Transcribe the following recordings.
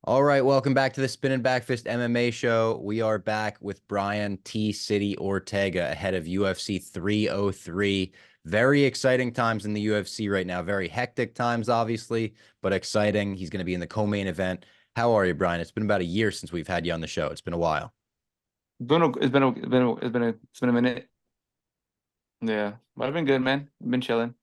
All right, welcome back to the Spinnin Backfist MMA show. We are back with Brian T. City Ortega ahead of UFC 303. Very exciting times in the UFC right now. Very hectic times, obviously, but exciting. He's going to be in the co-main event. How are you, Brian? It's been about a year since we've had you on the show. It's been a while. It's been a minute. Yeah, but I've been good, man. I've been chilling.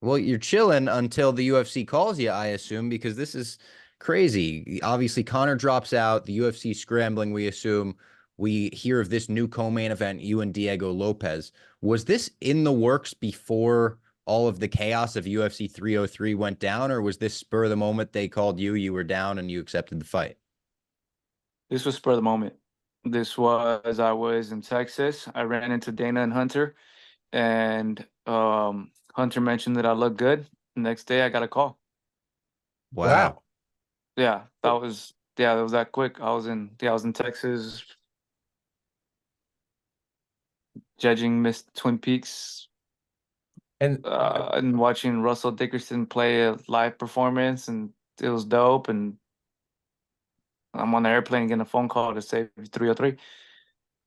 Well, you're chilling until the UFC calls you, I assume, because this is crazy. Obviously, Conor drops out, the UFC scrambling, we assume. We hear of this new co-main event, you and Diego Lopes. Was this in the works before all of the chaos of UFC 303 went down, or was this spur of the moment they called you, you were down, and you accepted the fight? This was spur of the moment. I was in Texas. I ran into Dana and Hunter, and Hunter mentioned that I looked good. Next day, I got a call. Wow. Wow. That was that quick. I was in Texas judging Miss Twin Peaks, And and watching Russell Dickerson play a live performance, and it was dope. And I'm on the airplane getting a phone call to say 303.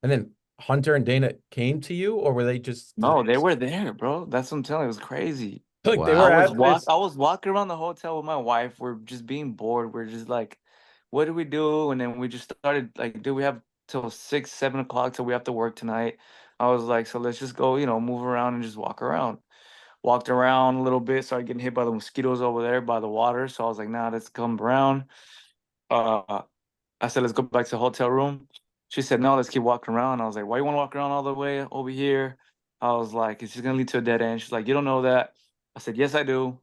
and then Hunter and Dana came to you, or were they just No, they were there, bro. That's what I'm telling you. It was crazy. like they Wow. were at this? I was walking around the hotel with my wife. We're just being bored. We're just like, what do we do? And then we just started like, dude, we have till 6, 7 o'clock till we have to work tonight. I was like, so let's just go, move around and just walk around. Walked around a little bit, started getting hit by the mosquitoes over there by the water. So I was like, nah, let's come around. Uh, I said, let's go back to the hotel room. She said, no, let's keep walking around. I was like, why you want to walk around all the way over here? I was like, it's just going to lead to a dead end. She's like, you don't know that. I said, yes, I do,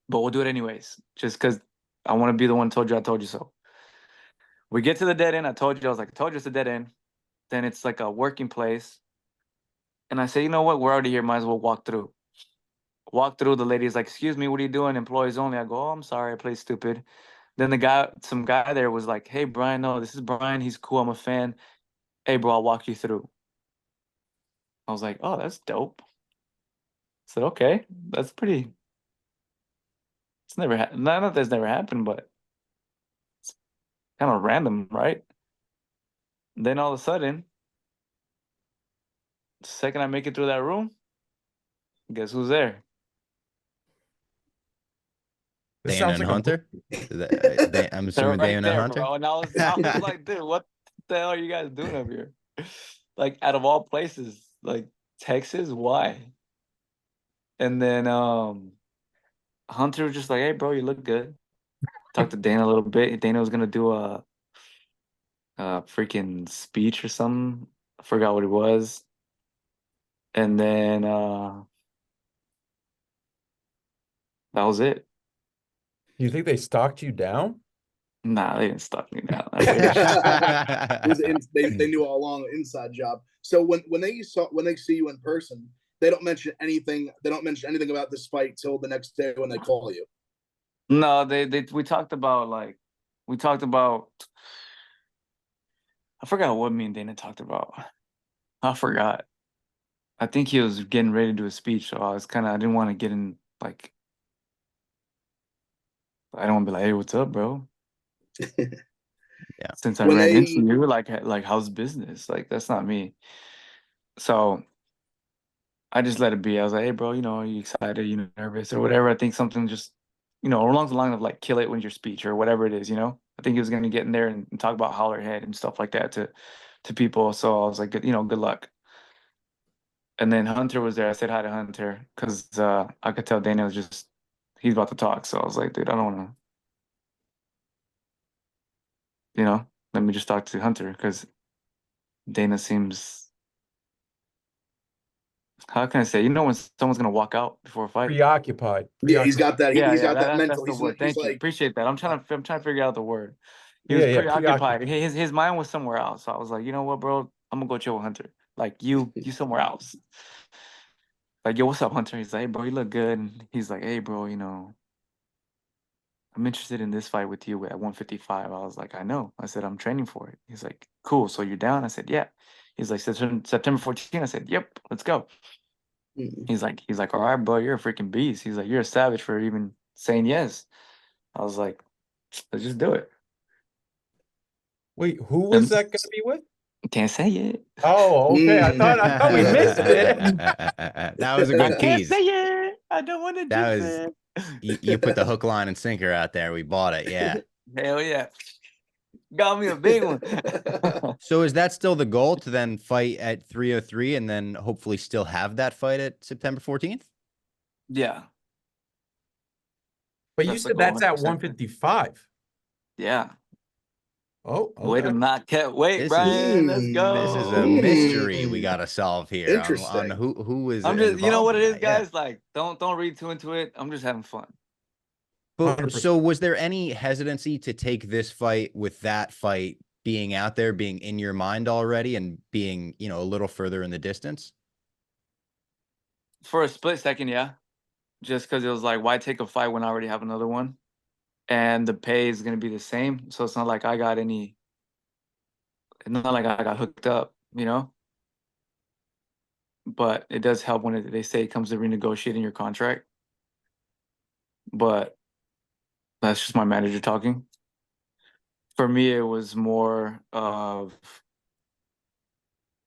but we'll do it anyways, just because I want to be the one who told you I told you so. We get to the dead end. I was like, I told you it's a dead end. Then it's like a working place. And I say, you know what? We're already here. Might as well walk through. Walk through. The lady's like, excuse me, what are you doing? Employees only. I go, oh, I'm sorry. I play stupid. Then some guy there was like, hey, Brian, no, this is Brian. He's cool. I'm a fan. Hey, bro, I'll walk you through. I was like, oh, that's dope. I said, okay, that's pretty. It's never happened. None of that's never happened, but it's kind of random, right? Then all of a sudden, the second I make it through that room, guess who's there? This Dana sounds and like a Hunter? movie. I'm They're assuming right Dana and there, Hunter? bro. And I was like, dude, what the hell are you guys doing up here? Like, out of all places, like Texas, why? And then Hunter was just like, hey, bro, you look good. Talked to Dana a little bit. Dana was gonna do a freaking speech or something. I forgot what it was. And then that was it. You think they stalked you down? Nah, they didn't stalk me down. I wish. It was they knew all along inside job. So when they see you in person, they don't mention anything. They don't mention anything about this fight till the next day when they call you. No, they we talked about I forgot what me and Dana talked about. I forgot. I think he was getting ready to do a speech, so I didn't want to get in like I don't want to be like, hey, what's up, bro? Yeah. Since I When ran into they you, like how's business? Like that's not me. So I just let it be. I was like, hey, bro, are you excited? Nervous or whatever? I think something just, along the line of like kill it with your speech or whatever it is. I think he was going to get in there and talk about holler head and stuff like that to people. So I was like, good luck. And then Hunter was there. I said hi to Hunter because I could tell Dana was just he's about to talk. So I was like, dude, I don't want to, let me just talk to Hunter because Dana seems, how can I say, when someone's gonna walk out before a fight. Preoccupied. yeah, he's Preoccupied. got that. Yeah, He's yeah, got that that's mental. the word. He's Thank you. like Appreciate that. I'm trying to figure out the word. He was Yeah, yeah, preoccupied. preoccupied. His mind was somewhere else. So I was like, you know what, bro? I'm gonna go chill with Hunter. Like you somewhere else. Like, yo, what's up, Hunter? He's like, hey, bro, you look good. And he's like, hey, bro, I'm interested in this fight with you at 155. I was like, I know. I said, I'm training for it. He's like, cool. So you're down? I said, yeah. He's like, September 14th. I said, yep, let's go. He's like, all right, bro, you're a freaking beast. He's like, you're a savage for even saying yes. I was like, let's just do it. Wait, who was And that gonna be with? can't say it. Oh, okay. I thought we missed it. That was a I good can't tease. say it. I don't want to That jinx was it. you put the hook, line, and sinker out there. We bought it. Yeah. Hell yeah. Got me a big one. So is that still the goal to then fight at 303 and then hopefully still have that fight at September 14th? Yeah. But you That's the said goal, that's at 100%. 155. Yeah. Oh, Way to okay. not wait, This Brian. Let's This is a go. mystery we got to solve here on Interesting. who is I'm just, you know involved what in it is, that. Yeah. guys? Like, don't read too into it. I'm just having fun. But 100%. so was there any hesitancy to take this fight with that fight being out there, being in your mind already and being, a little further in the distance? For a split second, yeah. Just because it was like, why take a fight when I already have another one? And the pay is going to be the same. So it's not like I got hooked up, But it does help when they say it comes to renegotiating your contract. But that's just my manager talking. For me, it was more of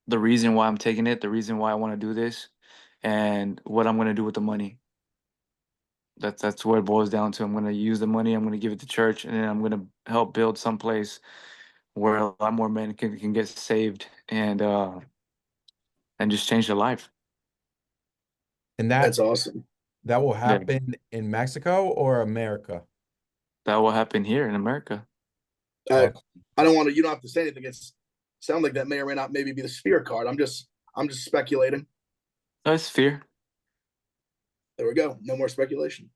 the reason why I'm taking it, the reason why I want to do this, and what I'm going to do with the money. That's what it boils down to. I'm going to use the money. I'm going to give it to church, and then I'm going to help build someplace where a lot more men can get saved and just change their life. And That's awesome. that will happen in Mexico or America? That will happen here in America. I don't want to. You don't have to say anything. It's sound like that may or may not maybe be the sphere card. I'm just speculating. That's fear. There we go. No more speculation.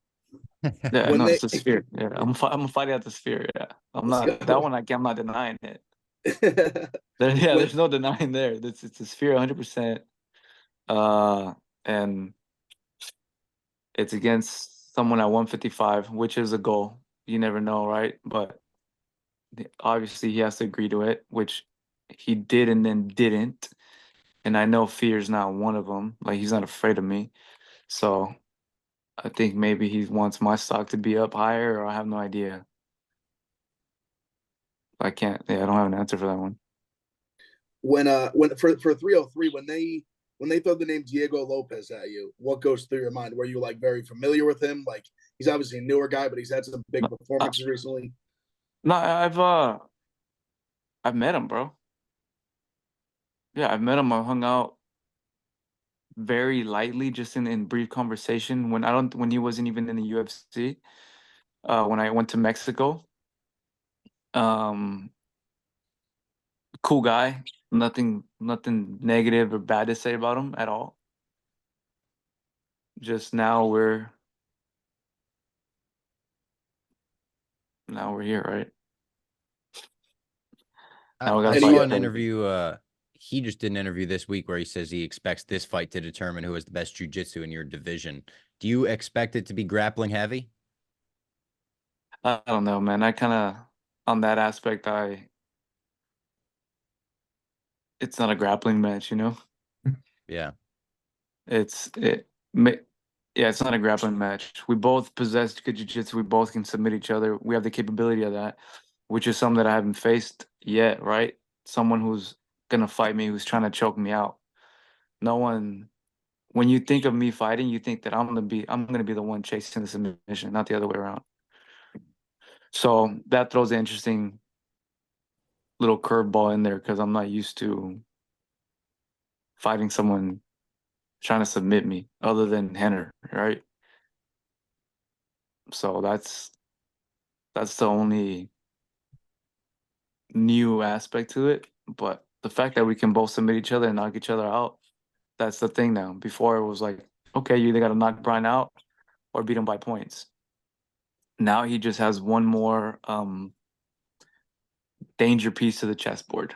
Yeah, When no, they- it's a sphere. Yeah, I'm fighting at the sphere. Yeah, I'm Let's not go. that one. I'm not denying it. There's no denying there. It's a sphere, 100%. And it's against someone at 155, which is a goal. You never know, right? But obviously he has to agree to it, which he did and then didn't. And I know fear is not one of them. Like, he's not afraid of me. So I think maybe he wants my stock to be up higher, or I have no idea. I don't have an answer for that one. when for 303 when they throw the name Diego Lopes at you, what goes through your mind? Were you like very familiar with him? Like, he's obviously a newer guy, but he's had some big performances recently. No, I've met him, bro. Yeah, I've met him. I hung out very lightly, just in brief conversation when he wasn't even in the UFC. When I went to Mexico. Cool guy. Nothing negative or bad to say about him at all. Just now we're here, right? Now we I gotta saw fight an each other. interview. He just did an interview this week where he says he expects this fight to determine who has the best jiu-jitsu in your division. Do you expect it to be grappling heavy? I don't know, man. I kind of, on that aspect, it's not a grappling match, Yeah. It's not a grappling match. We both possess good jiu-jitsu. We both can submit each other. We have the capability of that, which is something that I haven't faced yet, right? Someone who's gonna fight me, who's trying to choke me out. No one, when you think of me fighting, you think that I'm gonna be the one chasing the submission, not the other way around. So that throws an interesting little curveball in there because I'm not used to fighting someone trying to submit me other than Henner, right? So that's the only new aspect to it. But the fact that we can both submit each other and knock each other out, that's the thing now. Before it was like, okay, you either got to knock Brian out or beat him by points. Now he just has one more danger piece to the chessboard,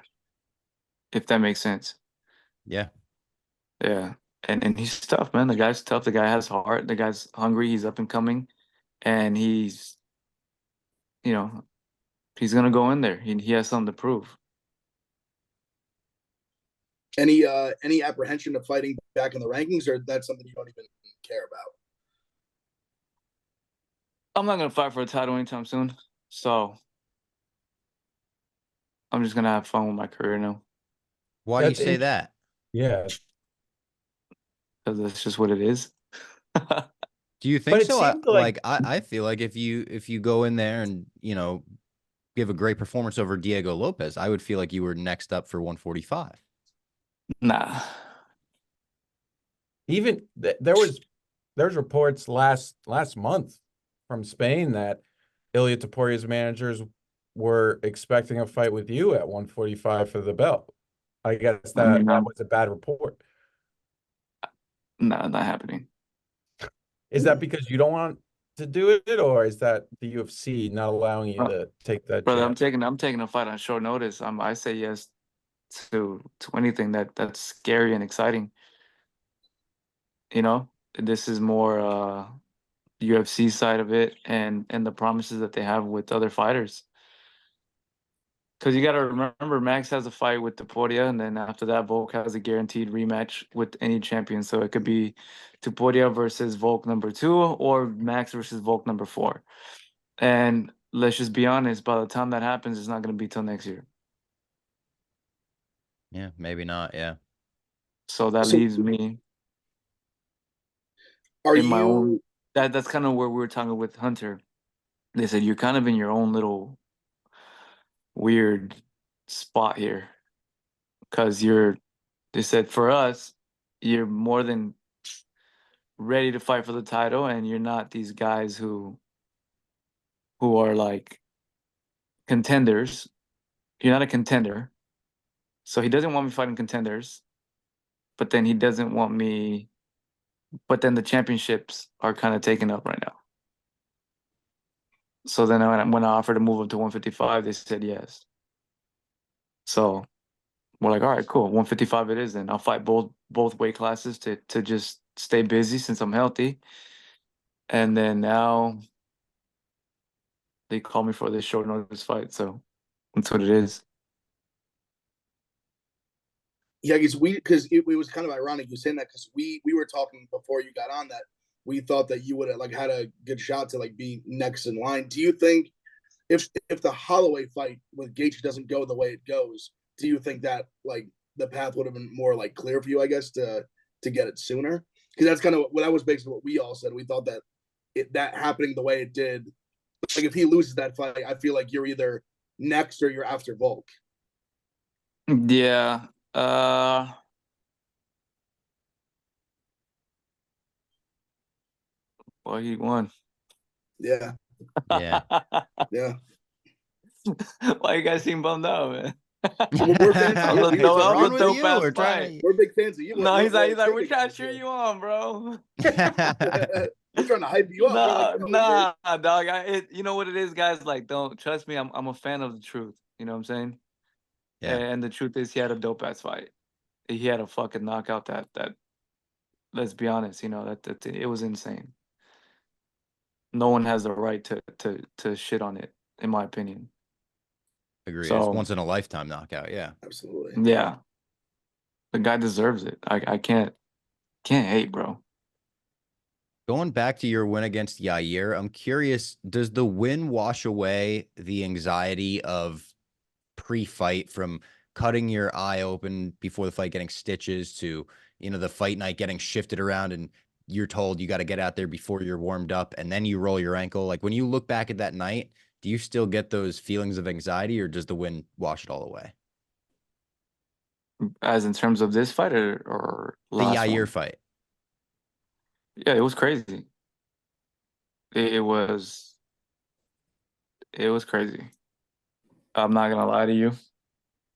if that makes sense. Yeah. Yeah. And he's tough, man. The guy's tough. The guy has heart. The guy's hungry. He's up and coming. And he's gonna go in there. He has something to prove. Any apprehension of fighting back in the rankings, or that's something you don't even care about? I'm not gonna fight for a title anytime soon. So I'm just gonna have fun with my career now Why do you That's say int- that? Yeah, because that's just what it is. Do you but think it so? seemed like I feel like if you go in there and, give a great performance over Diego Lopes, I would feel like you were next up for 145. Nah. even there's reports last month from Spain that Ilia Toporia's managers were expecting a fight with you at 145 for the belt. I guess I mean, that was a bad report. nah, not happening. Is that because you don't want to do it, or is that the UFC not allowing you Uh, to take that Brother, chance? I'm taking a fight on short notice. I say yes to anything that's scary and exciting. You know, this is more UFC side of it and the promises that they have with other fighters. Because you got to remember, Max has a fight with Topuria, and then after that, Volk has a guaranteed rematch with any champion. So it could be Topuria versus Volk #2 or Max versus Volk #4. And let's just be honest, by the time that happens, it's not going to be till next year. Yeah, maybe not. Yeah. So that So leaves me are in my you own. That's kind of where we were talking with Hunter. They said you're kind of in your own little weird spot here because you're. They said for us, you're more than ready to fight for the title, and you're not these guys who are like contenders. You're not a contender, so he doesn't want me fighting contenders, but then he doesn't want me. But then the championships are kind of taken up right now. So then when I offered to move up to 155, they said yes. So we're like, all right, cool, 155 it is. Then I'll fight both weight classes to just stay busy since I'm healthy. And then now they call me for this short notice fight, so that's what it is. yeah, because it was kind of ironic you saying that because we were talking before you got on that we thought that you would have like had a good shot to like be next in line. Do you think if the Holloway fight with Gaethje doesn't go the way it goes, do you think that like the path would have been more like clear for you, I guess, to get it sooner? Because that's kind of what that was basically what we all said. We thought that that happening the way it did, like if he loses that fight, I feel like you're either next or you're after Volk. Yeah. Well, he won. Yeah, Yeah. yeah. Why you guys seem bummed out, man? Well, we're fans of That you. was a We dope, were that was Wrong a with dope you? ass We're fight. trying we're big fans of you. No, he's like, Ortega we're trying to is cheer here. you on, bro. to. We're trying to hype you up. We're like, Nah, bro, nah, dog. You know what it is, guys? Like, don't trust me. I'm a fan of the truth. You know what I'm saying? Yeah, And the truth is, he had a dope ass fight. He had a fucking knockout that. Let's be honest. You know that it was insane. No one has the right to shit on it, in my opinion. agree. It's So once in a lifetime knockout. Yeah. absolutely. yeah, the guy deserves it. I can't hate, bro. Going back to your win against Yair, I'm curious, does the win wash away the anxiety of pre-fight from cutting your eye open before the fight, getting stitches to, the fight night getting shifted around and you're told you got to get out there before you're warmed up and then you roll your ankle? Like when you look back at that night, do you still get those feelings of anxiety or does the win wash it all away? As in terms of this fight or The last Yair one. fight. Yeah, it was crazy. It was crazy. I'm not gonna lie to you,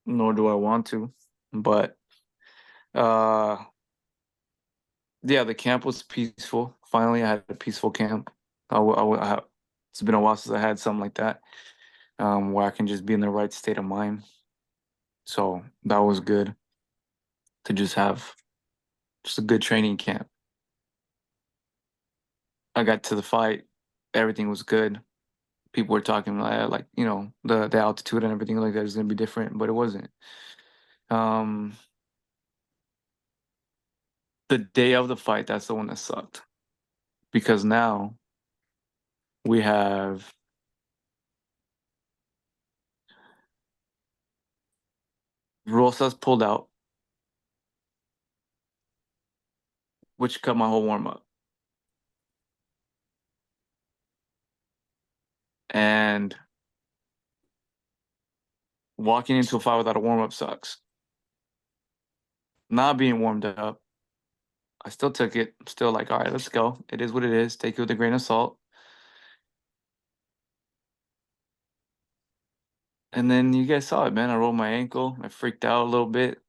nor do I want to, but uh, yeah, the camp was peaceful. Finally, I had a peaceful camp. It's been a while since I had something like that, where I can just be in the right state of mind. So that was good to just have just a good training camp. I got to the fight, everything was good. People were talking like the altitude and everything like that is gonna be different, but it wasn't. Um, the day of the fight, that's the one that sucked because now we have Rosas pulled out, which cut my whole warm up. And walking into a fight without a warm up sucks. Not being warmed up, I still took it. Still like, all right, let's go. It is what it is. Take it with a grain of salt. And then you guys saw it, man. I rolled my ankle. I freaked out a little bit,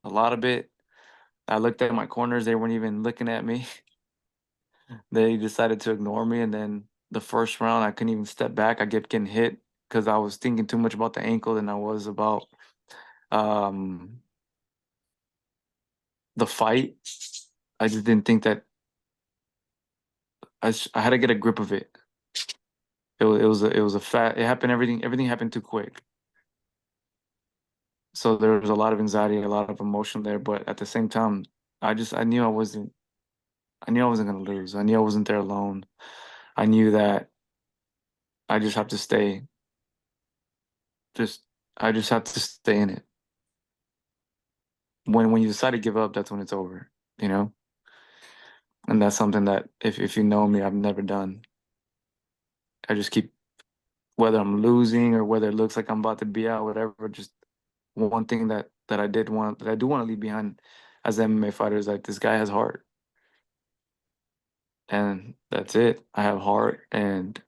a lot of it. I looked at my corners. They weren't even looking at me. They decided to ignore me. And then the first round, I couldn't even step back. I kept getting hit because I was thinking too much about the ankle than I was about the fight. I just didn't think that I had to get a grip of it. It was a fat. It happened. Everything happened too quick. So there was a lot of anxiety, a lot of emotion there. But at the same time, I knew I wasn't gonna lose. I knew I wasn't there alone. I knew that I just have to stay. I just have to stay in it. When you decide to give up, that's when it's over, you know? And that's something that if you know me, I've never done. I just keep, whether I'm losing or whether it looks like I'm about to be out, whatever, just one thing that I do want to leave behind as an MMA fighter is like, this guy has heart. And that's it. I have heart and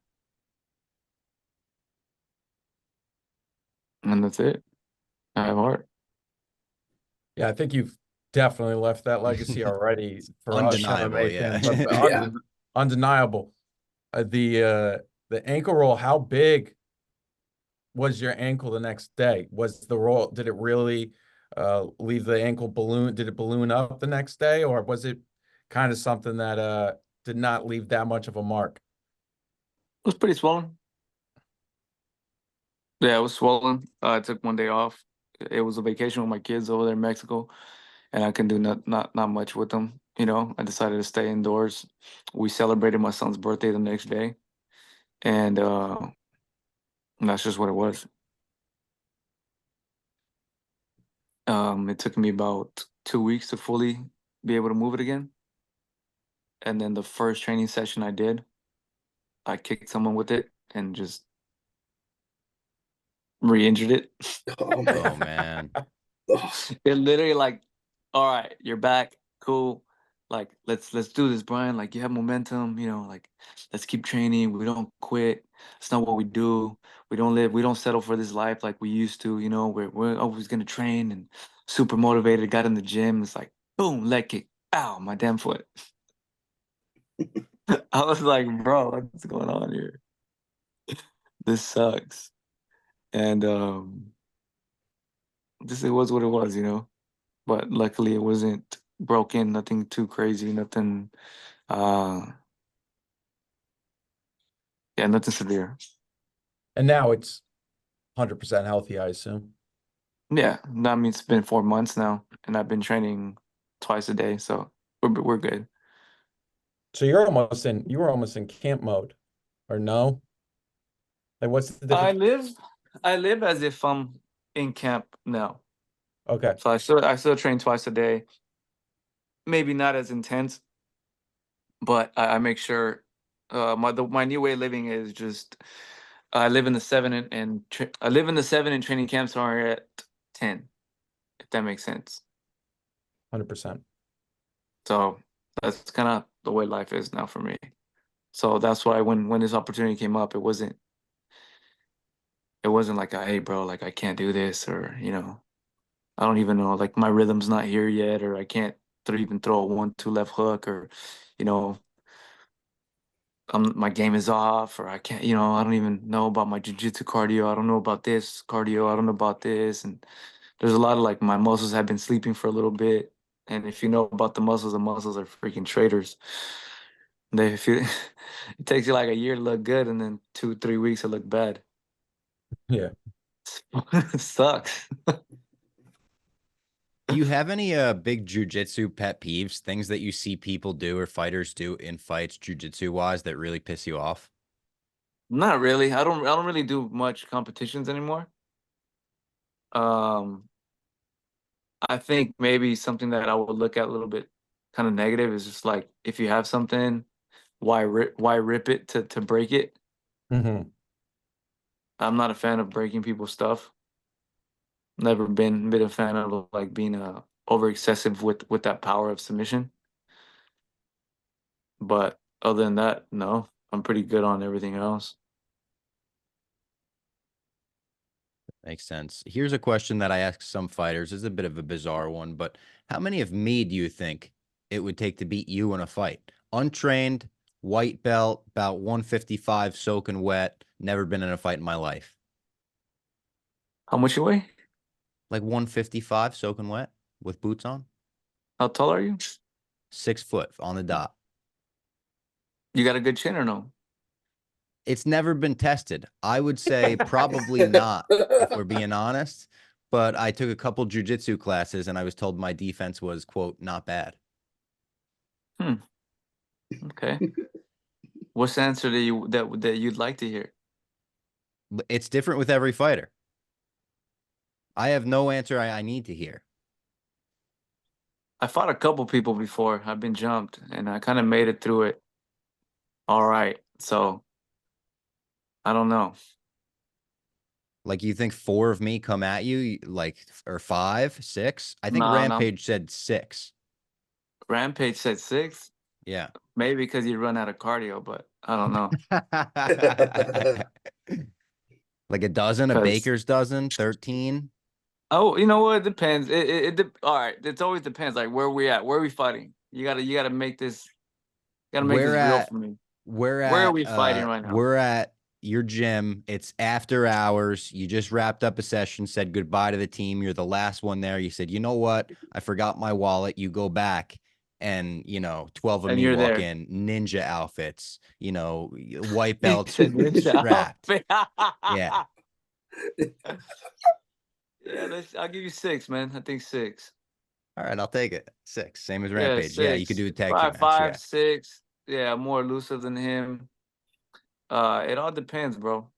that's it. I have heart. Yeah, I think you've definitely left that legacy already for us Undeniable, MMA yeah. fans, but Yeah. undeniable. The ankle roll, how big was your ankle the next day? Was the roll, did it really leave the ankle balloon? Did it balloon up the next day, or was it kind of something that did not leave that much of a mark? It was pretty swollen. Yeah, it was swollen. I took one day off. It was a vacation with my kids over there in Mexico, and I can do not much with them. You know, I decided to stay indoors. We celebrated my son's birthday the next day, and that's just what it was. It took me about 2 weeks to fully be able to move it again. And then the first training session I did, I kicked someone with it and just re-injured it. Oh Oh man. man. Oh, It literally like, all right, you're back, cool. Like let's do this, Brian. Like you have momentum, you know. Like let's keep training. We don't quit. It's not what we do. We don't settle for this life like we used to. You know, we're always gonna train and super motivated. Got in the gym. It's like boom, leg kick. Ow, my damn foot. I was like, bro, what's going on here? This sucks. And this it was what it was, you know. But luckily it wasn't broken, nothing too crazy, nothing yeah, nothing severe. And now it's 100% healthy, I assume. Yeah, that means it's been 4 months now, and I've been training twice a day, so we're good. So you were almost in camp mode, or no? Like, what's the difference? I live as if I'm in camp now. Okay, So I still train twice a day. Maybe not as intense, but I make sure my new way of living is just I live in the I live in the 7 and training camps are at 10, if that makes sense. 100%. So that's kind of the way life is now for me. So that's why when this opportunity came up, it wasn't like hey bro, like I can't do this, or you know, I don't even know, like my rhythm's not here yet, or I can't even throw a 1-2 left hook, or you know, my game is off, or I can't, you know, I don't even know about my jiu-jitsu cardio. I don't know about this cardio. I don't know about this. And there's a lot of like my muscles have been sleeping for a little bit. And if you know about the muscles are freaking traitors. They if you it takes you like a year to look good, and then 2-3 weeks to look bad. Yeah. It sucks. Do you have any big jujitsu pet peeves, things that you see people do or fighters do in fights jujitsu wise that really piss you off? Not really. I don't really do much competitions anymore. Um I think maybe something that I would look at a little bit kind of negative is just like if you have something, why rip it to break it? Mhm. I'm not a fan of breaking people's stuff. Never been a fan of like being over excessive with that power of submission. But other than that, no, I'm pretty good on everything else. Makes sense. Here's a question that I ask some fighters. This is a bit of a bizarre one, but how many of me do you think it would take to beat you in a fight? Untrained, white belt, about 155, soaking wet, never been in a fight in my life. How much you weigh? Like 155, soaking wet with boots on, How tall are you? 6 foot on the dot. You got a good chin or no? It's never been tested. I would say probably not, if we're being honest. But I took a couple jujitsu classes and I was told my defense was, quote, not bad. Okay. What's the answer that you'd like to hear? It's different with every fighter. I have no answer I need to hear. I fought a couple people before. I've been jumped, and I kind of made it through it. All right, so I don't know. Like, you think 4 of me come at you, like, or 5, 6? I think No, Rampage said 6. Rampage said 6. Yeah. Maybe because you run out of cardio, but I don't know. Like a dozen, a 'Cause- baker's dozen, 13. Oh, you know what? It depends. All right. It always depends. Like where we at? Where are we fighting? You gotta make this. Gotta make this real for me. Where are we fighting right now? We're at your gym. It's after hours. You just wrapped up a session, said goodbye to the team. You're the last one there. You said, you know what? I forgot my wallet. You go back and, 12 of And me you're walk there. in, ninja outfits, white He belts said ninja strapped. outfit. Yeah. Yeah, I'll give you 6, man. I think 6. All right, I'll take it. 6, same as Yeah, Rampage. Yeah, you could 6. do a tag team match. 5, Yeah. 6. Yeah, more elusive than him. It all depends, bro.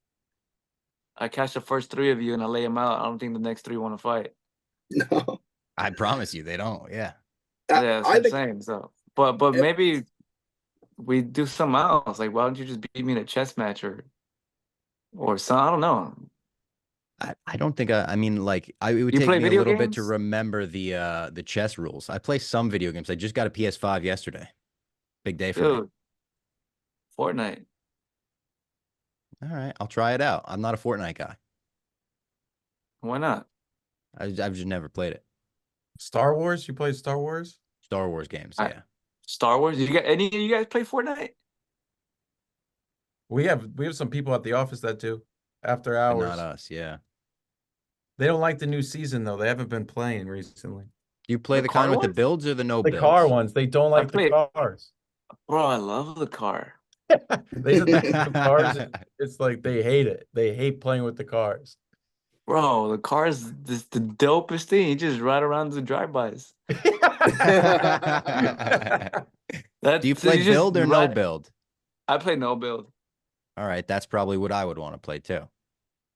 I catch the first 3 of you and I lay them out. I don't think the next 3 want to fight. No. I promise you, they don't. Yeah. Yeah, that's I what I'm think saying. So, but if- maybe we do something else. Like, why don't you just beat me in a chess match or some? I don't know. I don't think I mean, like, it would You take play me a video little bit to games? remember the chess rules. I play some video games. I just got a PS5 yesterday. Big day for me. Dude, Fortnite. All right, I'll try it out. I'm not a Fortnite guy. Why not? I've just never played it. Star Wars? You played Star Wars? Star Wars games, I- yeah. Star Wars? You got any of you guys play Fortnite? We have some people at the office that do after But hours. not us, yeah. They don't like the new season though. They haven't been playing recently. Do you play The the kind car with the ones? builds or the no The builds? car ones, they don't like the played- cars. Bro, I love the car. They said the cars, it's like they hate it. They hate playing with the cars. Bro, the car is just the dopest thing. You just ride around the drive-bys. Do you play build or no build? I play no build. All right, that's probably what I would want to play too.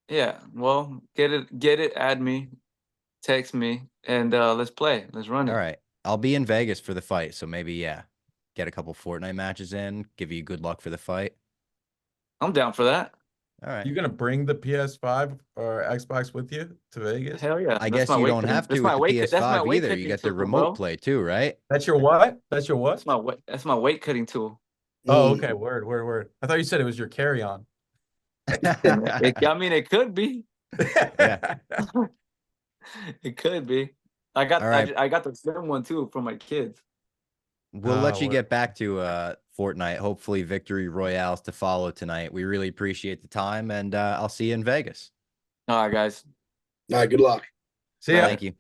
Yeah, well, get it, add me, text me, and let's play. Let's run it. All right, I'll be in Vegas for the fight, so maybe, yeah, get a couple Fortnite matches in, give you good luck for the fight. I'm down for that. All right. You gonna bring the PS5 or Xbox with you to Vegas? Hell yeah. I That's guess my you weight don't cutting- have that's to my with the weight cut- that's my PS5 weight either. You cutting get the tool, remote bro. play too, right? That's your what? That's your what? That's my weight cutting tool. Oh, okay. Word. I thought you said it was your carry-on. I mean, it could be. Yeah. It could be. I got All right. I got the slim one too for my kids. We'll let you word. get back to Fortnite. Hopefully victory royales to follow tonight. We really appreciate the time, and I'll see you in Vegas. All right, guys. All right, good luck. See ya. Thank you.